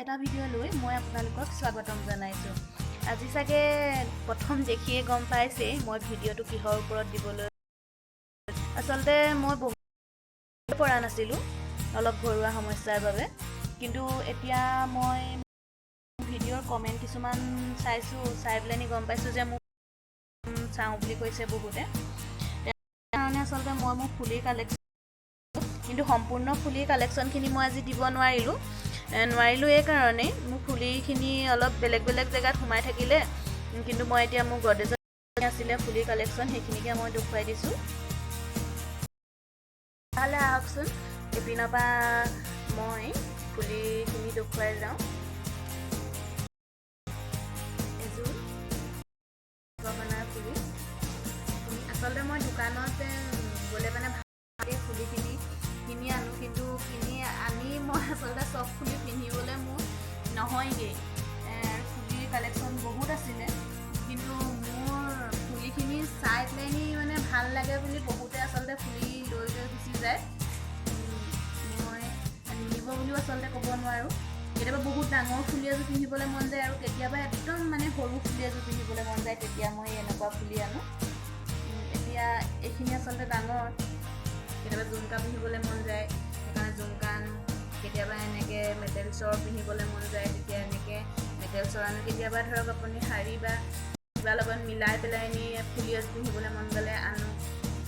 এটা ভিডিঅ' লৈ মই আপোনালোকক স্বাগতম জনাইছোঁ। আজি চাগে প্ৰথম দেখিয়ে গম পাইছেই মই ভিডিঅ'টো কিহৰ ওপৰত দিবলৈ। আচলতে মই বহুত পৰা নাছিলোঁ অলপ ঘৰুৱা সমস্যাৰ বাবে, কিন্তু এতিয়া মই ভিডিঅ'ৰ কমেণ্ট কিছুমান চাইছোঁ, চাই পেলাই গম পাইছোঁ যে মোক চাওঁ বুলি কৈছে বহুতে। সেইকাৰণে আচলতে মই মোৰ ফুলিৰ কালেকশ্যন, কিন্তু সম্পূৰ্ণ ফুলিৰ কালেকশ্যনখিনি মই আজি দিব নোৱাৰিলোঁ এই কাৰণেই মোৰ ফুলিখিনি অলপ বেলেগ বেলেগ জেগাত সোমাই থাকিলে, কিন্তু মই এতিয়া মোৰ গডৰেজত আছিলে ফুলিৰ কালেকশ্যন, সেইখিনিকে মই দেখুৱাই দিছোঁ। তাহলে আহকচোন এপিনৰ পৰা মই ফুলিখিনি দেখুৱাই যাওঁ। এযোৰ গহনাৰ ফুলি, আচলতে মই দোকানত গ'লে মানে ভালকৈ ফুলিখিনি কিনি আনো, কিন্তু কিনি আনি মই আচলতে চব ফুলি পিন্ধিবলৈ মোৰ নহয়গৈ। ফুলিৰ কালেকশ্যন বহুত আছিলে, কিন্তু মোৰ ফুলিখিনি চাই পেলাই মানে ভাল লাগে বুলি বহুতে আচলতে ফুলি লৈ গুচি যায়। মই নিনিব বুলিও আচলতে ক'ব নোৱাৰোঁ। কেতিয়াবা বহুত ডাঙৰ ফুলি এযোৰ পিন্ধিবলৈ মন যায়, আৰু কেতিয়াবা একদম মানে সৰু ফুলি এযোৰ পিন্ধিবলৈ মন যায়, তেতিয়া মই এনেকুৱা ফুলি আনো। এতিয়া এইখিনি আচলতে ডাঙৰ, কেতিয়াবা জুমকা পিন্ধিবলৈ মন যায় সেইকাৰণে জুমকা আনো, কেতিয়াবা এনেকৈ মেটেলছৰ পিন্ধিবলৈ মন যায় তেতিয়া এনেকৈ মেটেলছৰ আনো, কেতিয়াবা ধৰক আপুনি শাৰী বা কিবা লগত মিলাই পেলাই ফুলি এযোৰ পিন্ধিবলৈ মন গ'লে আনো,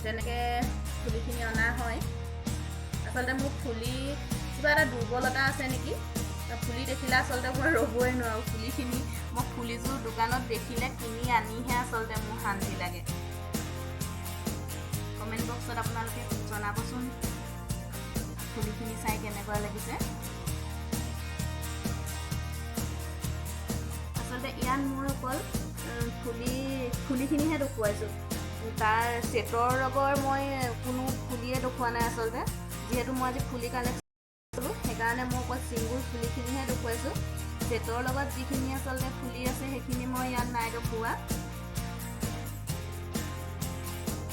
তেনেকৈ ফুলিখিনি অনা হয়। আচলতে মোৰ ফুলি কিবা এটা দুৰ্বলতা আছে নেকি, ফুলি দেখিলে আচলতে মই ৰ'বই নোৱাৰোঁ। ফুলিখিনি মই ফুলিযোৰ দোকানত দেখিলে কিনি আনিহে আচলতে মোৰ শান্তি লাগে। কমেণ্ট বক্সত আপোনালোকে জনাবচোন ফুলিখিনি চাই কেনেকুৱা লাগিছে। আচলতে ইয়াত মোৰ অকল ফুলিখিনিহে দেখুৱাইছোঁ, তাৰ ছেটৰ লগৰ মই কোনো ফুলিয়ে দেখুওৱা নাই আচলতে। যিহেতু মই আজি ফুলি কালেকশ্যন কৰোঁ সেইকাৰণে মই অকল ছিংগুল ফুলিখিনিহে দেখুৱাইছোঁ। ছেটৰ লগত যিখিনি আচলতে ফুলি আছে সেইখিনি মই ইয়াত নাই দেখুওৱা।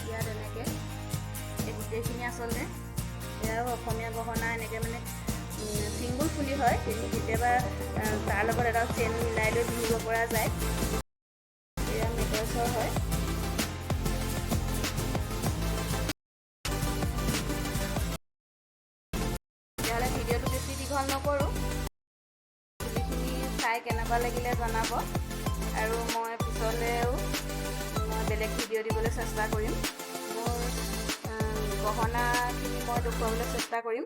ইয়াত এনেকৈ এই গোটেইখিনি আচলতে এয়াও অসমীয়া গহনা, এনেকৈ মানে ছিংগুল ফুলি হয়, কেতিয়াবা তাৰ লগত এটা চেইন মিলাই লৈ পিন্ধিব পৰা যায়। এয়া মেটেলছৰ হয়। তেতিয়াহ'লে ভিডিঅ'টো বেছি দীঘল নকৰোঁ, ফুলিখিনি চাই কেনেকুৱা লাগিলে জনাব, আৰু মই পিছলৈও বেলেগ ভিডিঅ' দিবলৈ চেষ্টা কৰিম। মোৰ গহনাখিনি মই দেখুৱাবলৈ চেষ্টা কৰিম।